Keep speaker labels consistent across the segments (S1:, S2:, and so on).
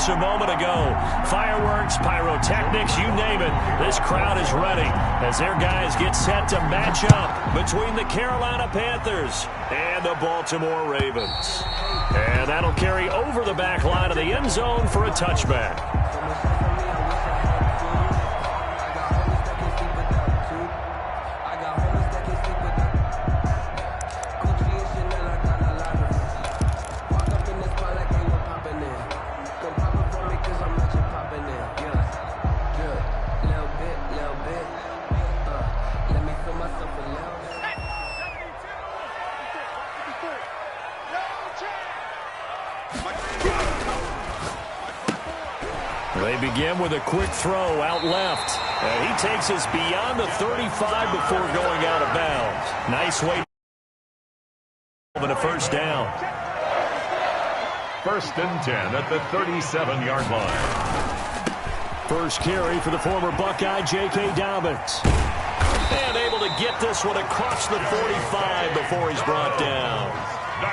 S1: points a moment ago. Fireworks, pyrotechnics, you name it. This crowd is ready as their guys get set to match up between the Carolina Panthers and the Baltimore Ravens. And that'll carry over the back line of the end zone for a touchback. They begin with a quick throw out left. And he takes us beyond the 35 before going out of bounds. Nice way and a first down.
S2: 1st and 10 at the 37-yard line.
S1: First carry for the former Buckeye, J.K. Dobbins. And able to get this one across the 45 before he's brought down.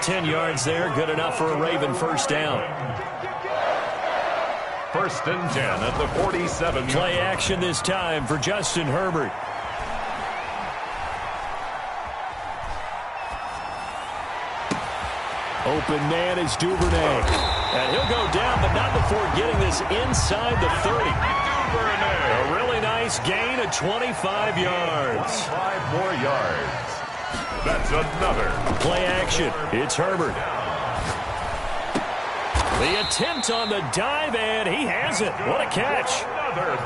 S1: 10 yards there, good enough for a Raven first down.
S2: 1st and 10 at the 47.
S1: Play action this time for Justin Herbert. Open man is Duvernay. And he'll go down, but not before getting this inside the 30. A really nice gain of 25 yards.
S2: 5 more yards. That's another.
S1: Play action. It's Herbert. The attempt on the dive, and he has it. What a catch.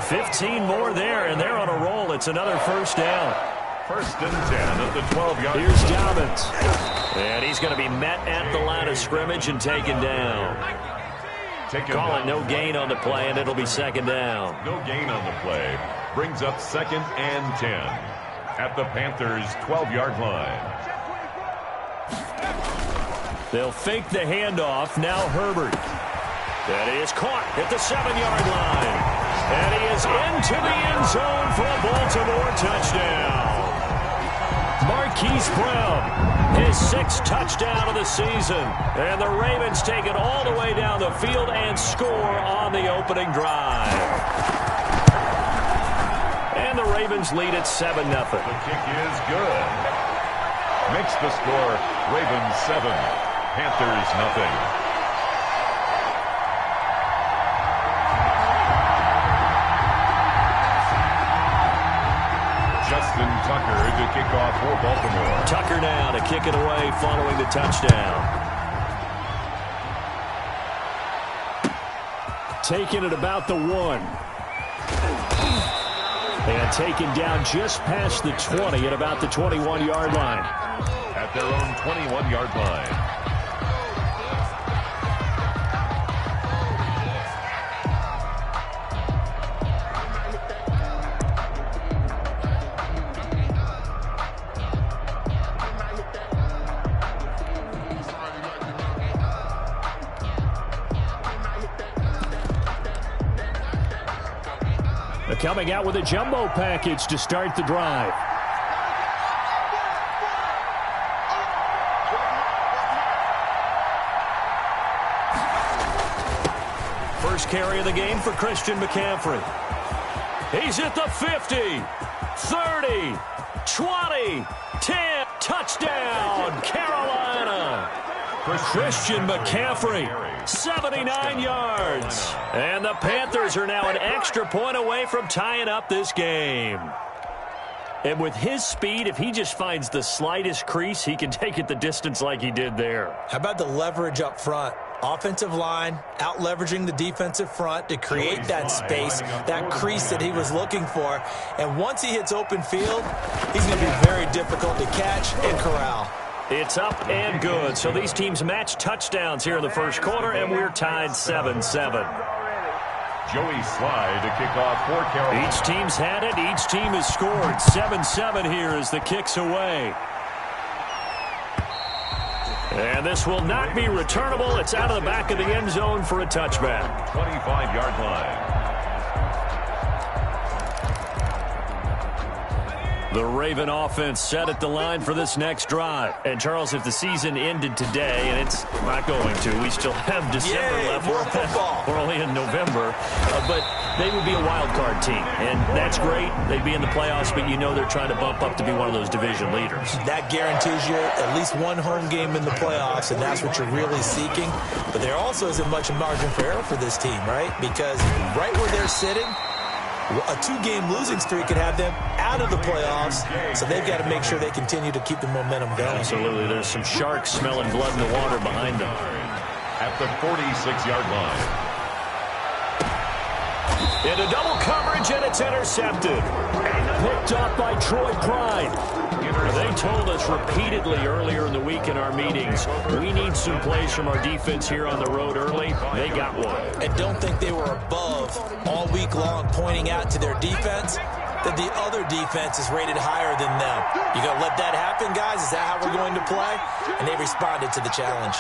S1: 15 more there, and they're on a roll. It's another first down.
S2: 1st and 10 at the 12-yard line.
S1: Here's Dobbins. And he's going to be met at the line of scrimmage and taken down. Call it no gain on the play, and it'll be 2nd down.
S2: No gain on the play. Brings up 2nd and 10 at the Panthers' 12-yard line.
S1: They'll fake the handoff. Now Herbert. That is caught at the 7-yard line. And he is into the end zone for a Baltimore touchdown. Marquise Brown, his 6th touchdown of the season. And the Ravens take it all the way down the field and score on the opening drive. And the Ravens lead at 7-0.
S2: The kick is good. Makes the score Ravens 7, Panthers nothing. Justin Tucker to kick off for Baltimore.
S1: Tucker now to kick it away following the touchdown. Taking it about the 1. And taken down just past the 20 at about the 21-yard line.
S2: At their own 21-yard line.
S1: Coming out with a jumbo package to start the drive. First carry of the game for Christian McCaffrey. He's at the 50, 30, 20, 10, touchdown, Carolina. Christian McCaffrey, 79 yards. And the Panthers are now an extra point away from tying up this game. And with his speed, if he just finds the slightest crease, he can take it the distance like he did there.
S3: How about the leverage up front? Offensive line out leveraging the defensive front to create that space, that crease that he was looking for. And once he hits open field, he's going to be very difficult to catch and corral.
S1: It's up and good. So these teams match touchdowns here in the first quarter, and we're tied 7-7.
S2: Joey Sly to kick off for Carolina.
S1: Each team's had it. Each team has scored. 7-7 here as the kick's away. And this will not be returnable. It's out of the back of the end zone for a touchback.
S2: 25-yard line.
S1: The Raven offense set at the line for this next drive. And, Charles, if the season ended today, and it's not going to, we still have December left.
S3: More football.
S1: We're only in November. But they would be a wild card team. And that's great. They'd be in the playoffs, but you know they're trying to bump up to be one of those division leaders.
S3: That guarantees you at least one home game in the playoffs, and that's what you're really seeking. But there also isn't much margin for error for this team, right? Because right where they're sitting, a two-game losing streak could have them out of the playoffs, so they've got to make sure they continue to keep the momentum going.
S1: Absolutely. There's some sharks smelling blood in the water behind them.
S2: At the 46-yard line.
S1: Into double coverage, and it's intercepted. Picked up by Troy Pride. They told us repeatedly earlier in the week in our meetings, we need some plays from our defense here on the road early. They got one.
S3: And don't think they were above all week long, pointing out to their defense that the other defense is rated higher than them. You going to let that happen, guys? Is that how we're going to play? And they responded to the challenge.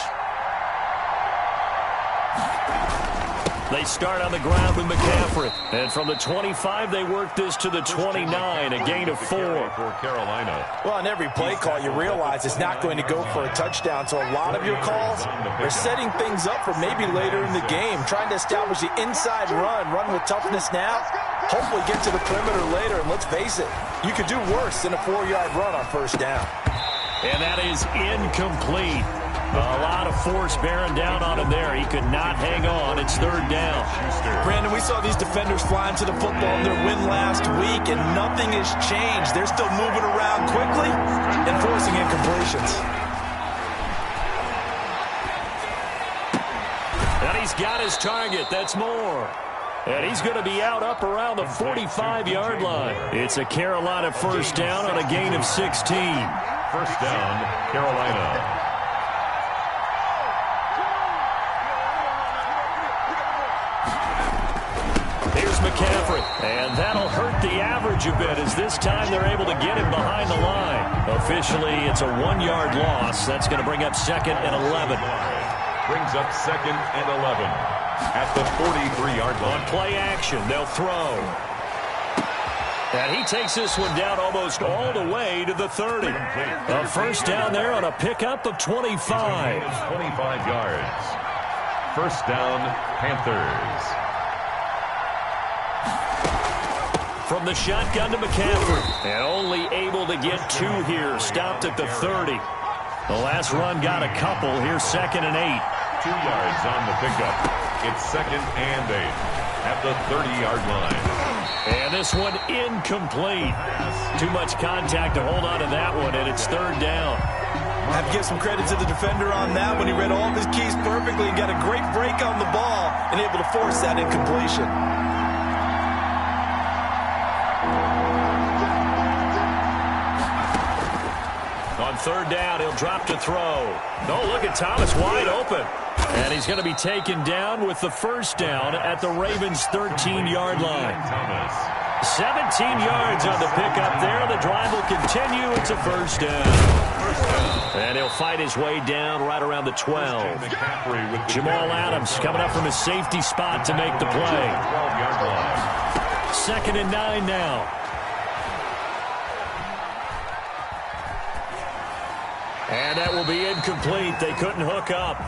S1: They start on the ground with McCaffrey. And from the 25, they work this to the 29, a gain of 4.
S2: For Carolina.
S3: Well, on every play call, you realize it's not going to go for a touchdown. So a lot of your calls are setting things up for maybe later in the game, trying to establish the inside run with toughness now, hopefully get to the perimeter later. And let's face it, you could do worse than a 4-yard run on first down.
S1: And that is incomplete. A lot of force bearing down on him there. He could not hang on. It's third down.
S3: Brandon, we saw these defenders flying to the football in their win last week, and nothing has changed. They're still moving around quickly and forcing incompletions.
S1: And he's got his target. That's Moore. And he's going to be out up around the 45-yard line. It's a Carolina first down on a gain of 16.
S2: First down, Carolina.
S1: McCaffrey, and that'll hurt the average a bit as this time they're able to get him behind the line. Officially, it's a 1-yard loss. That's going to bring up second and 11.
S2: Brings up second and 11 at the 43-yard line.
S1: On play action, they'll throw. And he takes this one down almost all the way to the 30. A first down there on a pickup of 25.
S2: 25 yards. First down, Panthers.
S1: From the shotgun to McCaffrey. And only able to get 2 here. Stopped at the 30. The last run got a couple. Here's second and 8.
S2: 2 yards on the pickup. It's second and 8 at the 30-yard line.
S1: And this one incomplete. Too much contact to hold on to that one, and it's third down.
S3: I have to give some credit to the defender on that one. He read all of his keys perfectly and got a great break on the ball and able to force that incompletion.
S1: On third down, he'll drop to throw. Oh, look at Thomas wide open. And he's going to be taken down with the first down at the Ravens' 13-yard line. 17 yards on the pickup there. The drive will continue. It's a first down. And he'll fight his way down right around the 12. Jamal Adams coming up from his safety spot to make the play. Second and 9 now. And that will be incomplete. They couldn't hook up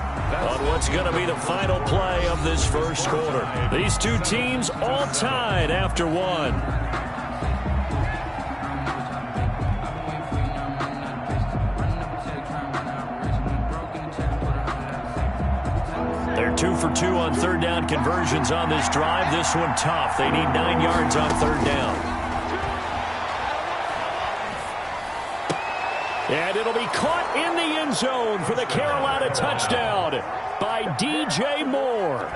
S1: on what's going to be the final play of this first quarter. These two teams all tied after one. They're 2 for 2 on third down conversions on this drive. This one tough. They need 9 yards on third down. And it'll be caught in the end zone for the Carolina touchdown by DJ Moore.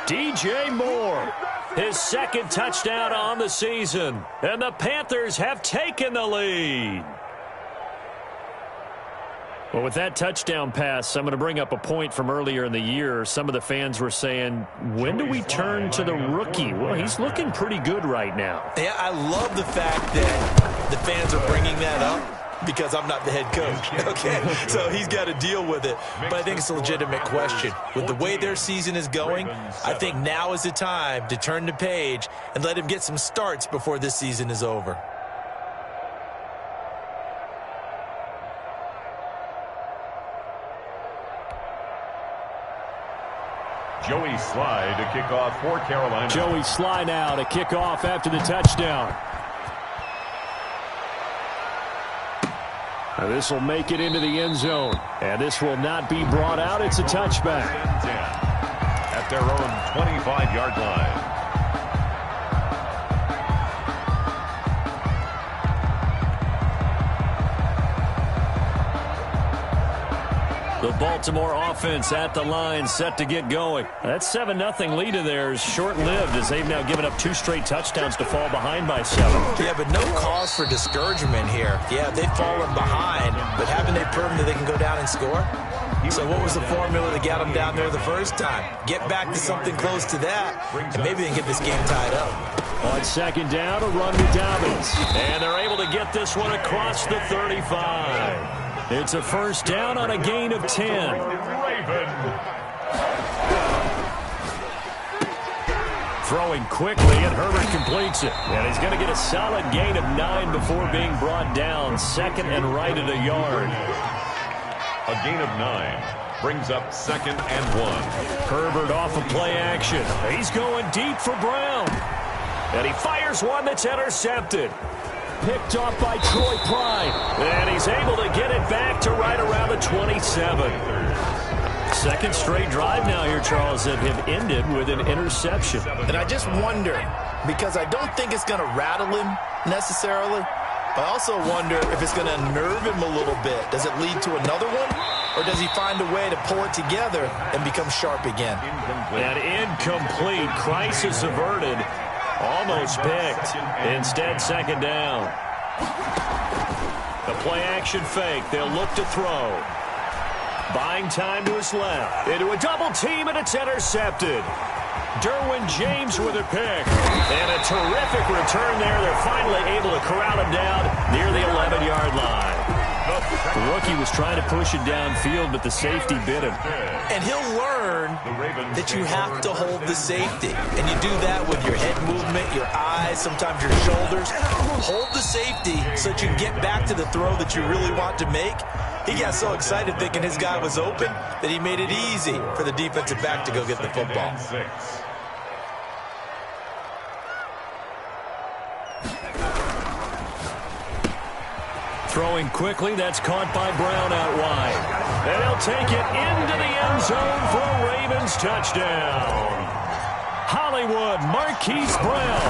S1: DJ Moore, his second touchdown on the season. And the Panthers have taken the lead. Well, with that touchdown pass, I'm going to bring up a point from earlier in the year. Some of the fans were saying, when do we turn to the rookie? Well, he's looking pretty good right now.
S3: Yeah, I love the fact that the fans are bringing that up because I'm not the head coach. Okay, so he's got to deal with it. But I think it's a legitimate question. With the way their season is going, I think now is the time to turn the page and let him get some starts before this season is over.
S2: Joey Sly to kick off for Carolina.
S1: Joey Sly now to kick off after the touchdown. Now this will make it into the end zone. And this will not be brought out. It's a touchback.
S2: At their own 25-yard line.
S1: The Baltimore offense at the line, set to get going. That 7-0 lead of theirs short-lived as they've now given up 2 straight touchdowns to fall behind by 7.
S3: Yeah, but no cause for discouragement here. Yeah, they've fallen behind, but haven't they proven that they can go down and score? So what was the formula that got them down there the first time? Get back to something close to that, and maybe they can get this game tied up.
S1: On second down, a run with Dobbins. And they're able to get this one across the 35. It's a first down on a gain of 10. Throwing quickly, and Herbert completes it. And he's going to get a solid gain of 9 before being brought down. Second and right at a yard.
S2: A gain of 9 brings up 2nd and 1.
S1: Herbert off of play action. He's going deep for Brown. And he fires one that's intercepted. Picked off by Troy Pride. And he's able to get it back to right around the 27. Second straight drive now here, Charles, that have ended with an interception.
S3: And I just wonder, because I don't think it's going to rattle him necessarily. I also wonder if it's going to unnerve him a little bit. Does it lead to another one? Or does he find a way to pull it together and become sharp again?
S1: And incomplete. Crisis averted. Almost picked. Instead, second down. The play-action fake. They'll look to throw. Buying time to his left. Into a double team, and it's intercepted. Derwin James with a pick. And a terrific return there. They're finally able to corral him down near the 11-yard line. The rookie was trying to push it downfield, but the safety bit him.
S3: And he'll learn that you have to hold the safety. And you do that with your head movement, your eyes, sometimes your shoulders. Hold the safety so that you can get back to the throw that you really want to make. He got so excited thinking his guy was open that he made it easy for the defensive back to go get the football.
S1: Throwing quickly, that's caught by Brown out wide. And he'll take it into the end zone for a Ravens touchdown. Hollywood Marquise Brown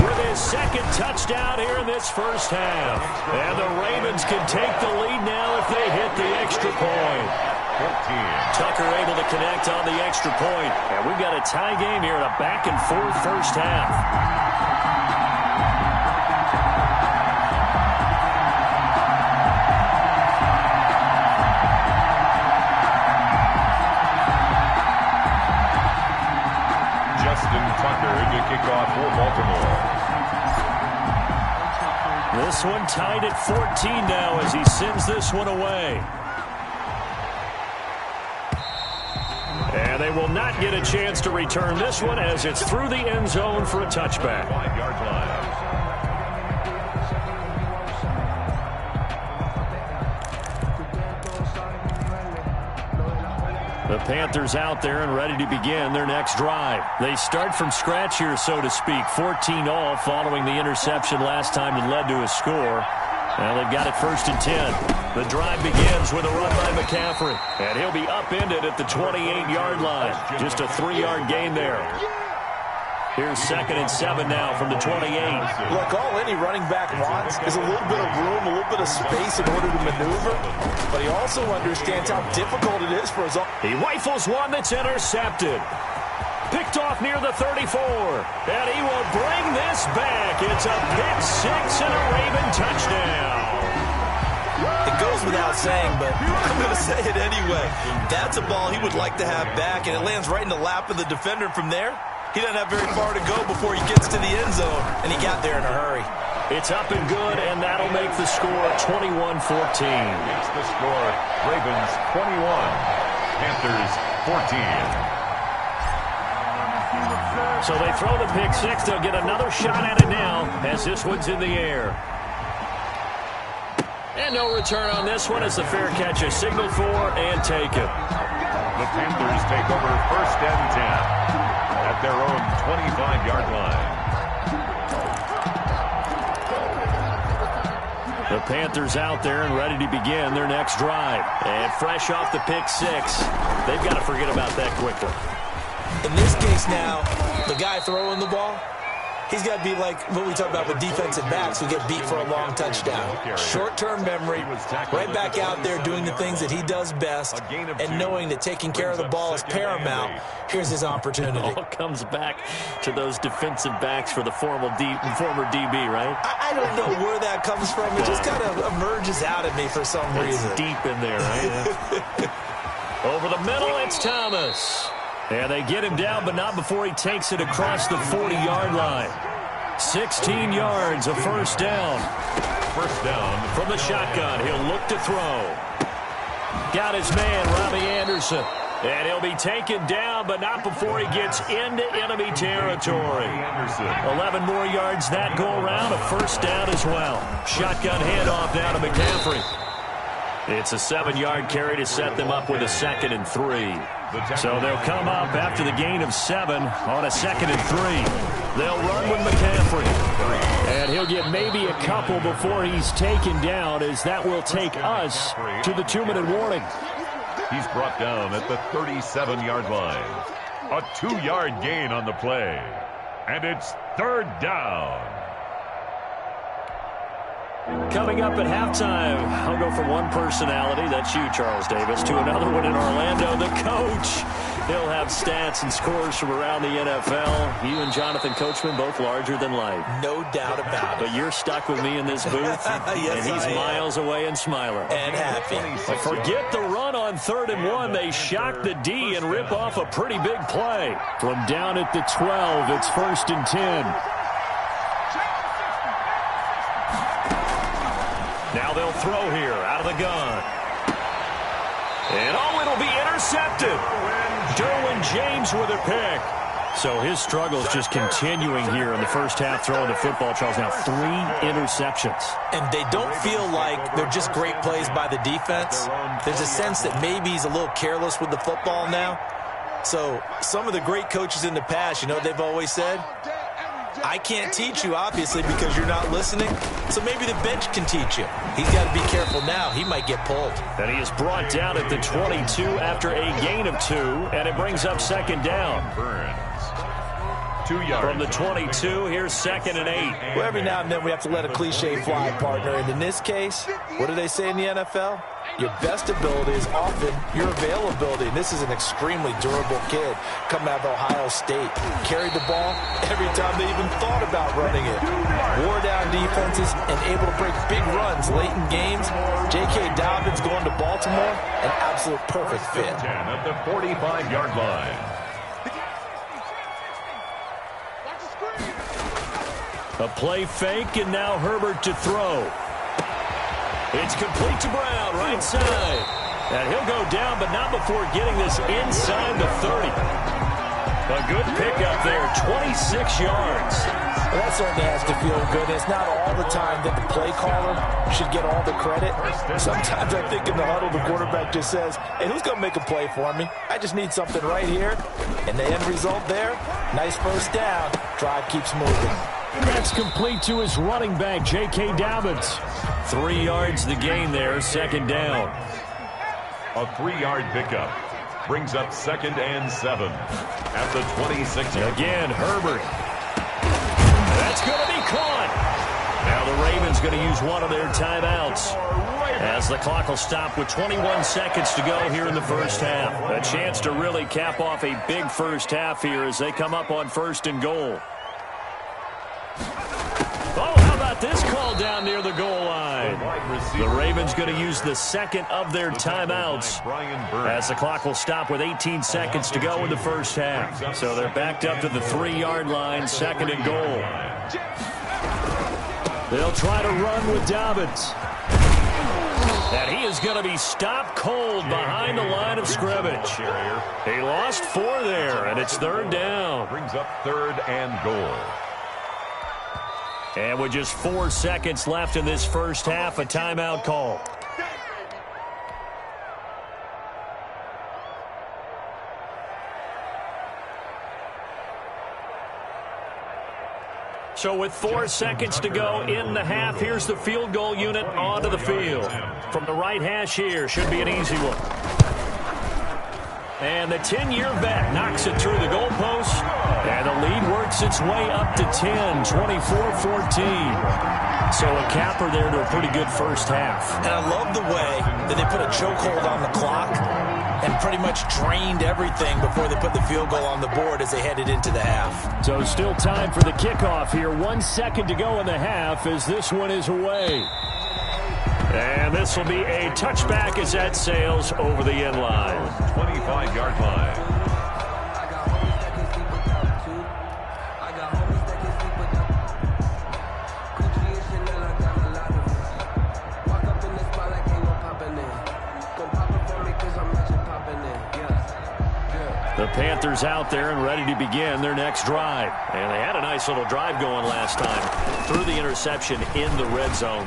S1: with his second touchdown here in this first half. And the Ravens can take the lead now if they hit the extra point.
S2: 14.
S1: Tucker able to connect on the extra point. And we've got a tie game here in a back-and-forth first half.
S2: Tucker to kick off for Baltimore.
S1: This one tied at 14 now as he sends this one away. And they will not get a chance to return this one as it's through the end zone for a touchback.
S2: 5-yard line.
S1: The Panthers out there and ready to begin their next drive. They start from scratch here, so to speak. 14-all following the interception last time that led to a score. Now they've got it 1st and 10. The drive begins with a run by McCaffrey. And he'll be upended at the 28-yard line. Just a 3-yard gain there. Here's 2nd and 7 now from the 28.
S3: Look, all any running back wants is a little bit of room, a little bit of space in order to maneuver. But he also understands how difficult it is for his own.
S1: He rifles one that's intercepted. Picked off near the 34. And he will bring this back. It's a pick six and a Raven touchdown.
S3: It goes without saying, but I'm going to say it anyway. That's a ball he would like to have back, and it lands right in the lap of the defender from there. He doesn't have very far to go before he gets to the end zone, and he got there in a hurry.
S1: It's up and good, and that'll make the score 21-14.
S2: Makes the score Ravens 21, Panthers 14.
S1: So they throw the pick six. They'll get another shot at it now as this one's in the air. And no return on this one as the fair catch is signaled for and taken.
S2: The The Panthers take over 1st and 10 at their own 25-yard line.
S1: The Panthers out there and ready to begin their next drive. And fresh off the pick six, they've got to forget about that quickly.
S3: In this case now, the guy throwing the ball, he's got to be like what we talk about with defensive backs who get beat for a long touchdown. Short-term memory, right back out there doing the things that he does best, and knowing that taking care of the ball is paramount. Here's his opportunity.
S1: It all comes back to those defensive backs for the former DB, right?
S3: I don't know where that comes from. It just kind of emerges out at me for some reason.
S1: It's deep in there, right? Over the middle, it's Thomas. And they get him down, but not before he takes it across the 40-yard line. 16 yards, a first down.
S2: First down.
S1: From the shotgun, he'll look to throw. Got his man, Robbie Anderson. And he'll be taken down, but not before he gets into enemy territory. 11 more yards that go around, a first down as well. Shotgun handoff down to McCaffrey. It's a 7-yard carry to set them up with a 2nd and 3. So they'll come up after the gain of 7 on a 2nd and 3. They'll run with McCaffrey. And he'll get maybe a couple before he's taken down, as that will take us to the 2-minute warning.
S2: He's brought down at the 37-yard line. A 2-yard gain on the play. And it's 3rd down.
S1: Coming up at halftime, I'll go from one personality, that's you, Charles Davis, to another one in Orlando, the coach. He'll have stats and scores from around the NFL. You and Jonathan Coachman, both larger than life.
S3: No doubt about it.
S1: But you're stuck with me in this booth,
S3: yes,
S1: and he's miles away and smiling.
S3: And happy.
S1: Forget the run on 3rd and 1. They shock the D and rip off a pretty big play. From down at the 12, it's 1st and 10. Now they'll throw here out of the gun. And it'll be intercepted. Derwin James with a pick. So his struggles just continuing here in the first half throwing the football, Charles. Now 3 interceptions.
S3: And they don't feel like they're just great plays by the defense. There's a sense that maybe he's a little careless with the football now. So some of the great coaches in the past, you know, they've always said, I can't teach you, obviously, because you're not listening. So maybe the bench can teach you. He's got to be careful now. He might get pulled.
S1: And he is brought down at the 22 after a gain of 2, and it brings up 2nd down.
S2: Burns. 2 yards.
S1: From the 22, here's 2nd and 8.
S3: Well, every now and then we have to let a cliche fly, partner. And in this case, what do they say in the NFL? Your best ability is often your availability. And this is an extremely durable kid coming out of Ohio State. Carried the ball every time they even thought about running it. Wore down defenses and able to break big runs late in games. J.K. Dobbins going to Baltimore, an absolute perfect fit.
S2: 10 at the 45-yard line.
S1: A play fake, and now Herbert to throw. It's complete to Brown, right side. And he'll go down, but not before getting this inside the 30. A good pickup there, 26 yards.
S3: Well, that certainly has to feel good. It's not all the time that the play caller should get all the credit. Sometimes I think in the huddle, the quarterback just says, hey, who's going to make a play for me? I just need something right here. And the end result there, nice first down. Drive keeps moving.
S1: That's complete to his running back, J.K. Dobbins. 3 yards the gain there, 2nd down.
S2: A 3-yard pickup brings up 2nd and 7 at the 26-yard.
S1: Again, Herbert. That's going to be caught. Now the Ravens going to use one of their timeouts, as the clock will stop with 21 seconds to go here in the first half. A chance to really cap off a big first half here as they come up on 1st and goal. Oh, how about this call down near the goal line? The Ravens going to use the 2nd of their timeouts, as the clock will stop with 18 seconds to go in the first half. So they're backed up to the 3-yard line, 2nd and goal. They'll try to run with Dobbins. And he is going to be stopped cold behind the line of scrimmage. He lost 4 there, and it's 3rd down.
S2: Brings up 3rd and goal.
S1: And with just 4 seconds left in this first half, a timeout call. So with 4 seconds to go in the half, here's the field goal unit onto the field. From the right hash here, should be an easy one. And the 10-year vet knocks it through the goalpost. And the lead works its way up to 10, 24-14. So a capper there to a pretty good first half.
S3: And I love the way that they put a chokehold on the clock and pretty much drained everything before they put the field goal on the board as they headed into the half.
S1: So still time for the kickoff here. 1 second to go in the half as this one is away. And this will be a touchback as that sails over the end line.
S2: 25-yard line.
S1: The Panthers out there and ready to begin their next drive. And they had a nice little drive going last time. Threw the interception in the red zone.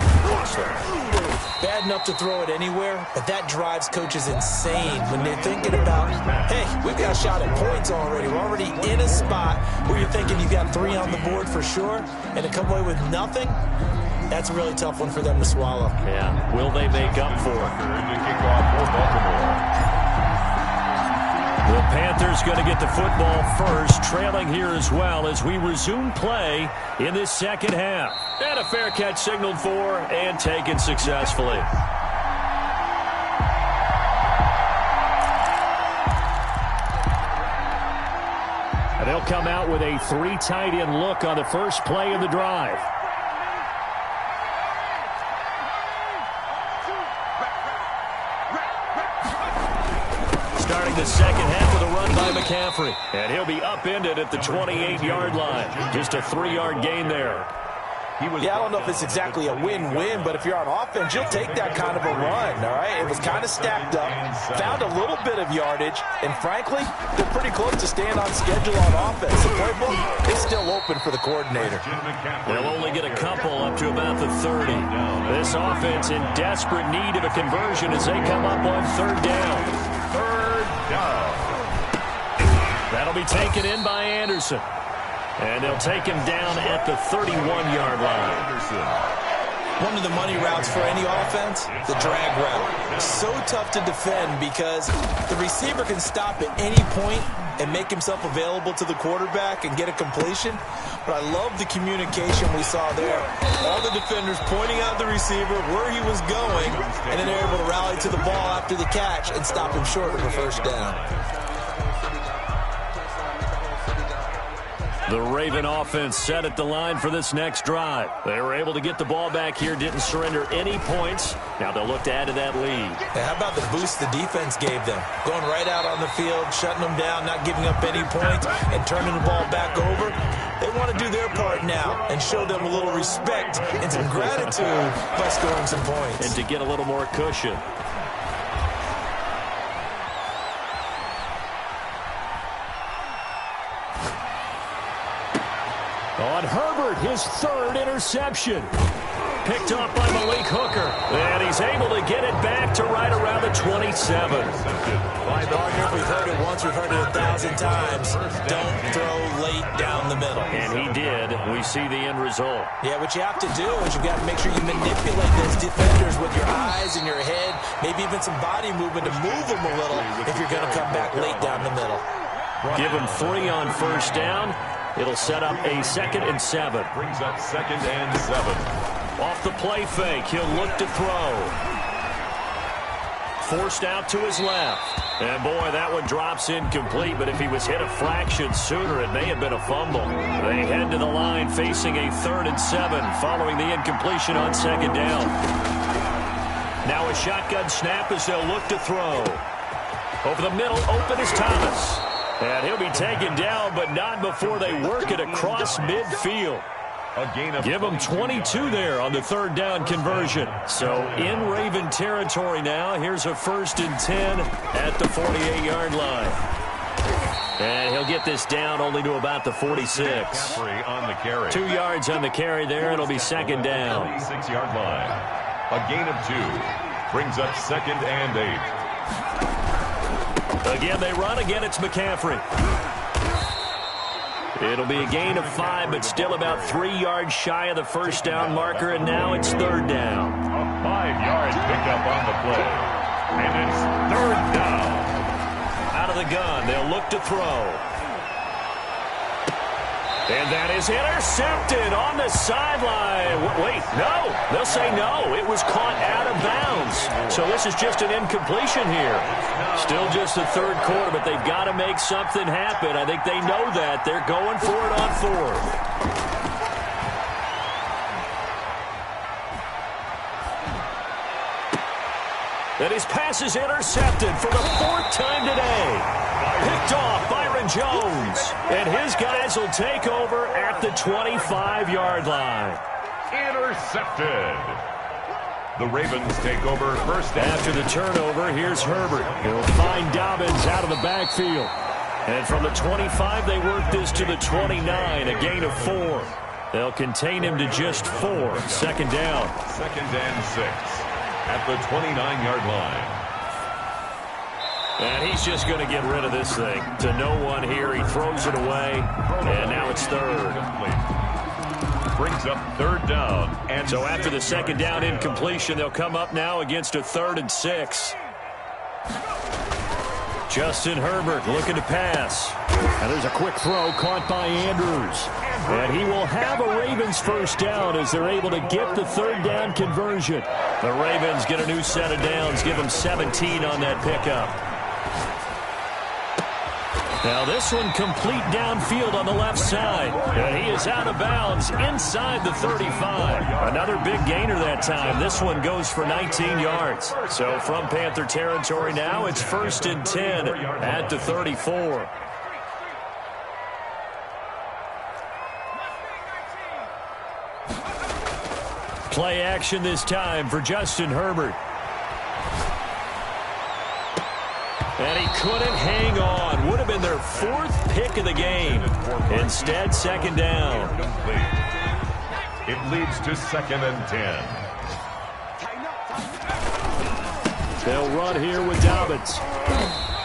S3: Bad enough to throw it anywhere, but that drives coaches insane when they're thinking about, hey, we've got a shot at points already. We're already in a spot where you're thinking you've got 3 on the board for sure, and to come away with nothing, that's a really tough one for them to swallow.
S1: Yeah, will they make up for it?
S2: To kick off for Baltimore.
S1: The Panthers going to get the football first, trailing here as well as we resume play in this second half. And a fair catch signaled for and taken successfully. And they'll come out with a 3 tight end look on the first play of the drive. Starting the second half with a run by McCaffrey. And he'll be upended at the 28-yard line. Just a 3-yard gain there.
S3: Yeah, I don't know if it's exactly a win-win, but if you're on offense, you'll take that kind of a run, all right? It was kind of stacked up, found a little bit of yardage, and frankly, they're pretty close to staying on schedule on offense. The playbook is still open for the coordinator.
S1: They'll only get a couple up to about the 30. This offense in desperate need of a conversion as they come up on 3rd down. That'll be taken in by Anderson. And they'll take him down at the 31-yard line.
S3: One of the money routes for any offense, the drag route. So tough to defend because the receiver can stop at any point and make himself available to the quarterback and get a completion. But I love the communication we saw there. All the defenders pointing out the receiver, where he was going, and then they're able to rally to the ball after the catch and stop him short of a first down.
S1: The Raven offense set at the line for this next drive. They were able to get the ball back here, didn't surrender any points. Now they'll look to add to that lead.
S3: How about the boost the defense gave them? Going right out on the field, shutting them down, not giving up any points, and turning the ball back over. They want to do their part now and show them a little respect and some gratitude by scoring some points.
S1: And to get a little more cushion. On Herbert, his 3rd interception. Picked up by Malik Hooker. And he's able to get it back to right around the 27.
S3: We've heard it once, we've heard it 1,000 times. Don't throw late down the middle.
S1: And he did. We see the end result.
S3: Yeah, what you have to do is you've got to make sure you manipulate those defenders with your eyes and your head, maybe even some body movement to move them a little if you're going to come back late down the middle.
S1: Give him 3 on first down. It'll set up a 2nd and 7.
S2: Brings up 2nd and 7.
S1: Off the play fake, he'll look to throw. Forced out to his left. And boy, that one drops incomplete, but if he was hit a fraction sooner, it may have been a fumble. They head to the line facing a 3rd and 7 following the incompletion on 2nd down. Now a shotgun snap as they'll look to throw. Over the middle, open is Thomas. And he'll be taken down, but not before they work it across midfield. Give them 22 there on the 3rd down conversion. So in Raven territory now. Here's a 1st and 10 at the 48-yard line. And he'll get this down only to about the 46.
S2: On the carry.
S1: 2 yards on the carry there. It'll be 2nd down.
S2: 46-yard line. A gain of 2. Brings up 2nd and 8.
S1: Again, they run. Again, it's McCaffrey. It'll be a gain of 5, but still about 3 yards shy of the first down marker, and now it's third down.
S2: A 5-yard pickup on the play. And it's third down.
S1: Out of the gun, they'll look to throw. And that is intercepted on the sideline. Wait, no. They'll say no. It was caught out of bounds. So this is just an incompletion here. Still just the third quarter, but they've got to make something happen. I think they know that. They're going for it on fourth. And his pass is intercepted for the 4th time today. Picked off Byron Jones. And his guys will take over at the 25-yard line.
S2: Intercepted. The Ravens take over first down.
S1: After the turnover, here's Herbert. He'll find Dobbins out of the backfield. And from the 25, they work this to the 29, a gain of 4. They'll contain him to just 4. Second down.
S2: 2nd and 6 at the 29-yard line.
S1: And he's just going to get rid of this thing. To no one here. He throws it away. And now it's third.
S2: Brings up third down. And
S1: so after the second down incompletion, they'll come up now against a 3rd and 6. Justin Herbert looking to pass. And there's a quick throw caught by Andrews. And he will have a Ravens first down as they're able to get the third down conversion. The Ravens get a new set of downs, give them 17 on that pickup. Now this one complete downfield on the left side. And he is out of bounds inside the 35. Another big gainer that time. This one goes for 19 yards. So from Panther territory now, it's 1st and 10 at the 34. Play action this time for Justin Herbert. And he couldn't hang on. Would have been their 4th pick of the game. Instead, second down.
S2: It leads to 2nd and 10.
S1: They'll run here with Dobbins.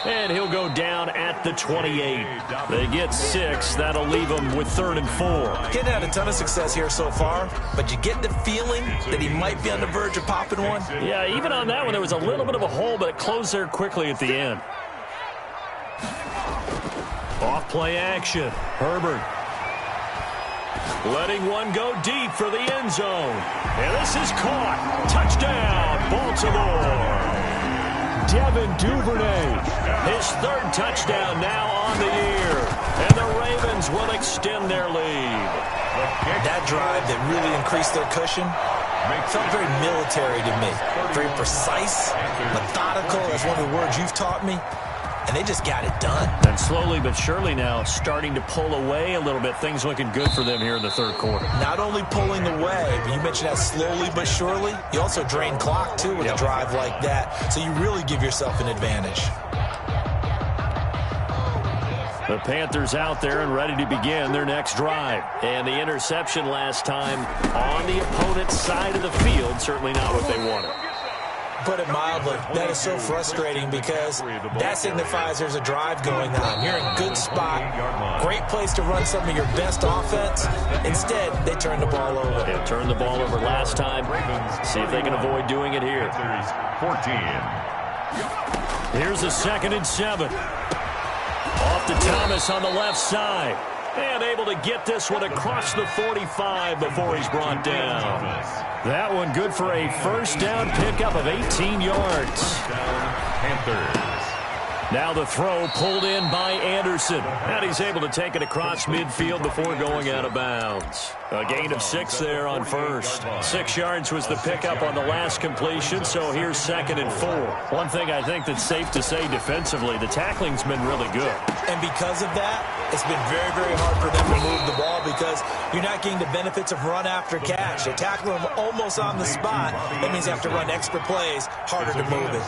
S1: And he'll go down at the 28. They get 6. That'll leave them with 3rd and 4.
S3: Getting had a ton of success here so far, but you get the feeling that he might be on the verge of popping one.
S1: Yeah, even on that one, there was a little bit of a hole, but it closed there quickly at the end. Off play action. Herbert letting one go deep for the end zone. And this is caught. Touchdown, Baltimore. Devin Duvernay, his 3rd touchdown now on the year. And the Ravens will extend their lead.
S3: That drive that really increased their cushion felt very military to me. Very precise, methodical, that's one of the words you've taught me. And they just got it done.
S1: And slowly but surely now starting to pull away a little bit. Things looking good for them here in the third quarter.
S3: Not only pulling away, but you mentioned that slowly but surely. You also drain clock, too, with a drive like that. So you really give yourself an advantage.
S1: The Panthers out there and ready to begin their next drive. And the interception last time on the opponent's side of the field. Certainly not what they wanted.
S3: Put it mildly, that is so frustrating because that signifies there's a drive going on. You're in a good spot, great place to run some of your best offense. Instead, they turn the ball over.
S1: They turned the ball over last time. See if they can avoid doing it here.
S2: 14.
S1: Here's a 2nd and 7. Off to Thomas on the left side. And able to get this one across the 45 before he's brought down. That one good for a first down pickup of 18 yards.
S2: Panthers.
S1: Now the throw pulled in by Anderson. And he's able to take it across midfield before going out of bounds. A gain of 6 there on first. 6 yards was the pickup on the last completion, so here's 2nd and 4. One thing I think that's safe to say defensively, the tackling's been really good.
S3: And because of that, it's been very, very hard for them to move the ball because you're not getting the benefits of run after catch. They're tackling them almost on the spot. That means they have to run extra plays, harder to move it.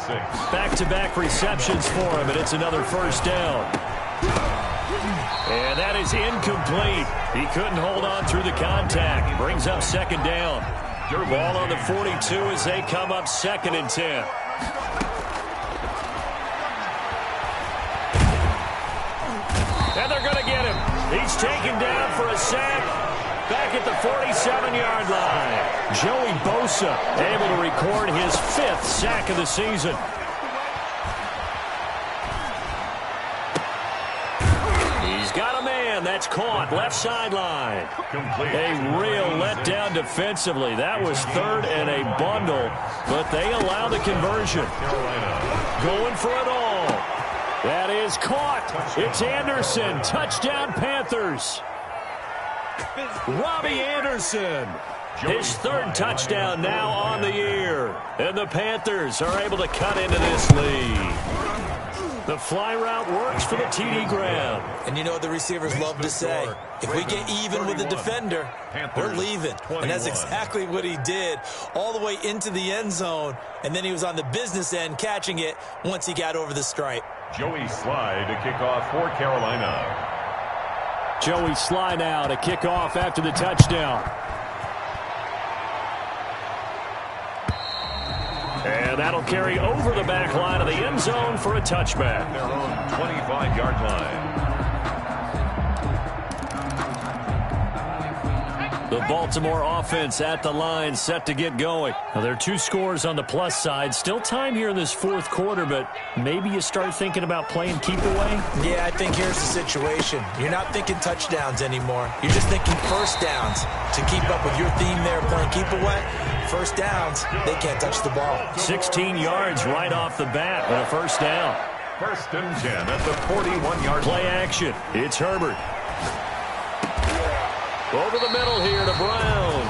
S1: Back-to-back receptions for him, and it's another first down. And that is incomplete. He couldn't hold on through the contact. Brings up 2nd down. Ball on the 42 as they come up 2nd and 10. And they're going to get him. He's taken down for a sack back at the 47-yard line. Joey Bosa able to record his 5th sack of the season. He's got a man that's caught left sideline. A real letdown defensively. That was 3rd and a bundle, but they allow the conversion. Going for it all. That is caught. It's Anderson. Touchdown, Panthers. Robbie Anderson. His 3rd touchdown now on the year. And the Panthers are able to cut into this lead. The fly route works for the TD grab.
S3: And you know what the receivers love to say? If we get even with the defender, we're leaving. And that's exactly what he did, all the way into the end zone. And then he was on the business end catching it once he got over the stripe.
S2: Joey Sly to kick off for Carolina.
S1: Joey Sly now to kick off after the touchdown. And that'll carry over the back line of the end zone for a touchback.
S2: Their own 25-yard line.
S1: The Baltimore offense at the line, set to get going. Now, there are 2 scores on the plus side. Still time here in this 4th quarter, but maybe you start thinking about playing keep away?
S3: Yeah, I think here's the situation. You're not thinking touchdowns anymore. You're just thinking first downs. To keep up with your theme there, playing keep away, first downs, they can't touch the ball.
S1: 16 yards right off the bat and a first down.
S2: 1st and 10 at the 41-yard line.
S1: Play action. It's Herbert. Over the middle here to Brown.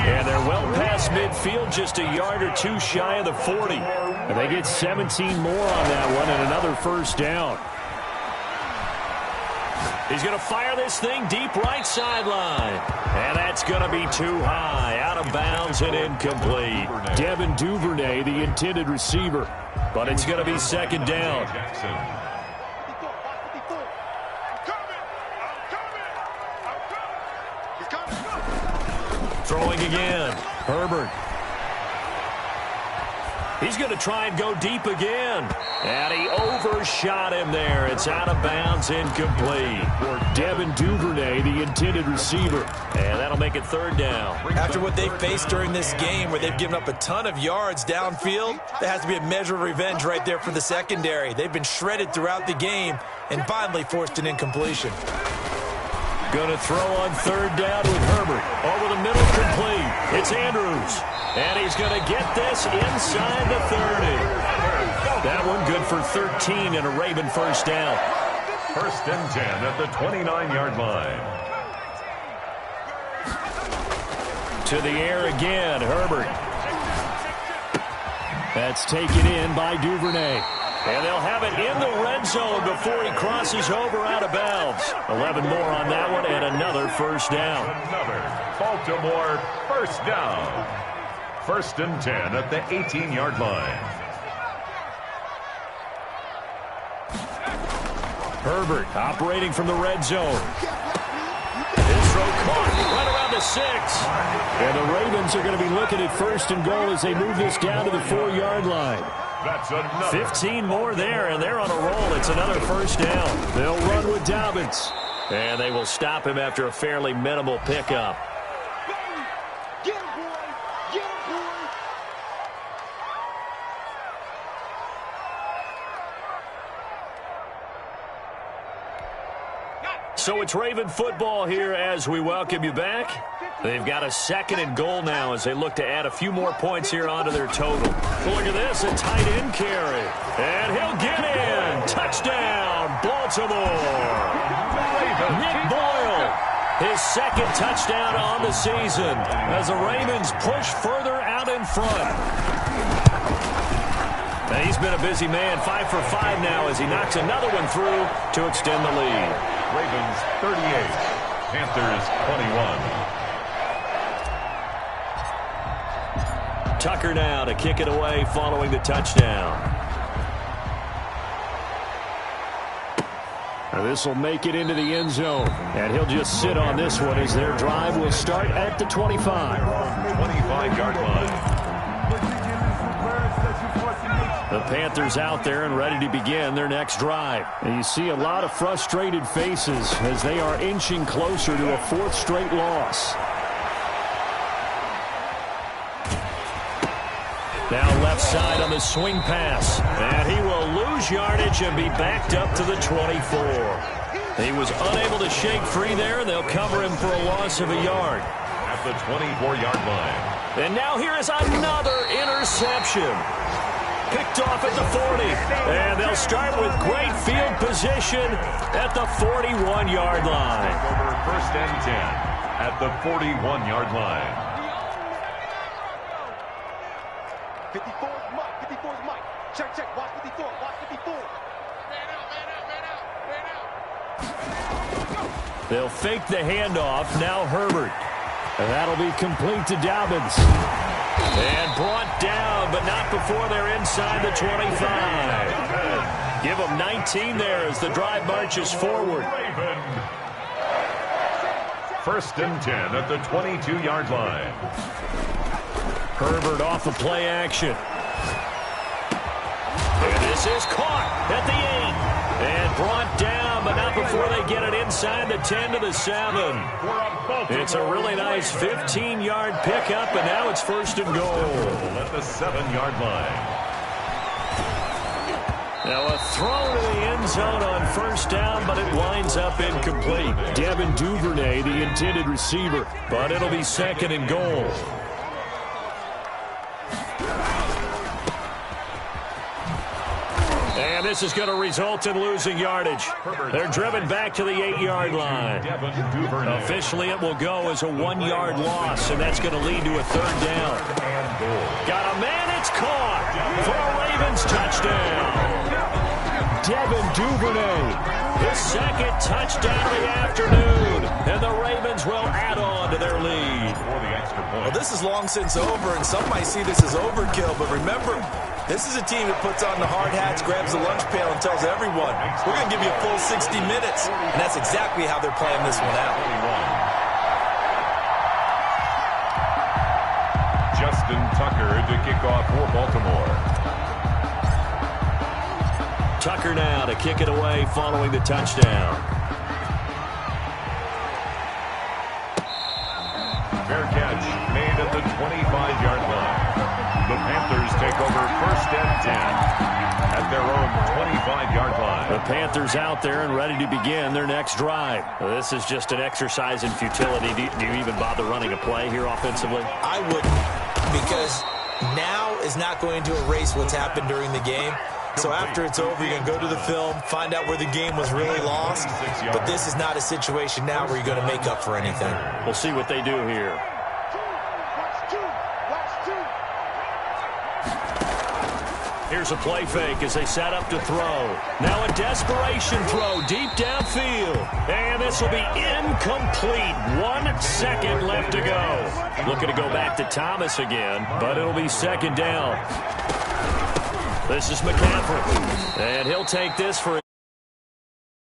S1: And they're well past midfield, just a yard or 2 shy of the 40. And they get 17 more on that one and another first down. He's going to fire this thing deep right sideline. And that's going to be too high. Out of bounds and incomplete. Devin Duvernay, the intended receiver. But it's going to be 2nd down. Throwing again. Herbert. He's going to try and go deep again. And he overshot him there. It's out of bounds, incomplete. For Devin Duvernay, the intended receiver. And that'll make it 3rd down.
S3: After what they've faced during this game where they've given up a ton of yards downfield, there has to be a measure of revenge right there for the secondary. They've been shredded throughout the game and finally forced an incompletion.
S1: Going to throw on 3rd down with Herbert. Over the middle, complete. It's Andrews. And he's going to get this inside the 30. That one good for 13 and a Raven first down.
S2: 1st and 10 at the 29-yard line.
S1: To the air again, Herbert. That's taken in by Duvernay. And they'll have it in the red zone before he crosses over out of bounds. 11 more on that one and another first down.
S2: Another Baltimore first down. 1st and 10 at the 18-yard line.
S1: Herbert operating from the red zone. His throw caught right around the 6. And the Ravens are going to be looking at 1st and goal as they move this down to the 4-yard line.
S2: That's another.
S1: 15 more there, and they're on a roll. It's another first down. They'll run with Dobbins. And they will stop him after a fairly minimal pickup. So it's Raven football here as we welcome you back. They've got a 2nd and goal now as they look to add a few more points here onto their total. Look at this, a tight end carry. And he'll get in. Touchdown, Baltimore. Nick Boyle, his 2nd touchdown on the season as the Ravens push further out in front. And he's been a busy man, 5 for 5 now as he knocks another one through to extend the lead.
S2: Ravens 38, Panthers 21.
S1: Tucker now to kick it away following the touchdown. This will make it into the end zone. And he'll just sit on this one as their drive will start at the 25.
S2: 25-yard line.
S1: The Panthers out there and ready to begin their next drive. And you see a lot of frustrated faces as they are inching closer to a fourth straight loss. Now left side on the swing pass. And he will lose yardage and be backed up to the 24. He was unable to shake free there, and they'll cover him for a loss of a yard.
S2: At the 24-yard line.
S1: And now here is another interception. Picked off at the 40. And they'll start with great field position at the 41-yard line.
S2: Over first and 10 at the 41-yard line.
S4: 54 is Mike. 54 is Mike. Check, check. Watch 54. Watch 54. Man out, man out, man out, man out.
S1: They'll fake the handoff. Now Herbert. And that'll be complete to Dobbins. And brought down, but not before they're inside the 25. Give them 19 there as the drive marches forward.
S2: First and 10 at the 22-yard line.
S1: Herbert off the play action. And this is caught at the 8. And brought down, but not before they get it inside the 10 to the 7. It's a really nice 15-yard pickup, and now it's first and goal.
S2: At the 7-yard line.
S1: Now a throw to the end zone on first down, but it winds up incomplete. Devin Duvernay, the intended receiver, but it'll be second and goal. And this is going to result in losing yardage. They're driven back to the 8-yard line. Officially, it will go as a 1-yard loss, and that's going to lead to a third down. Got a man, it's caught for a Ravens touchdown. Devin Duvernay, his second touchdown of the afternoon, and the Ravens will add on to their lead.
S3: Well, this is long since over, and some might see this as overkill, but remember, this is a team that puts on the hard hats, grabs the lunch pail, and tells everyone, we're going to give you a full 60 minutes. And that's exactly how they're playing this one out.
S2: Justin Tucker to kick off for Baltimore.
S1: Tucker now to kick it away following the touchdown.
S2: Fair catch made at the 25-yard line. The Panthers take over first and 10 at their own 25-yard line.
S1: The Panthers out there and ready to begin their next drive. Well, this is just an exercise in futility. Do you even bother running a play here offensively?
S3: I wouldn't, because now is not going to erase what's happened during the game. So after it's over, you're going to go to the film, find out where the game was really lost. But this is not a situation now where you're going to make up for anything.
S1: We'll see what they do here. Here's a play fake as they set up to throw. Now a desperation throw deep downfield. And this will be incomplete. 1 second left to go. Looking to go back to Thomas again, but it'll be second down. This is McCaffrey. And he'll take this for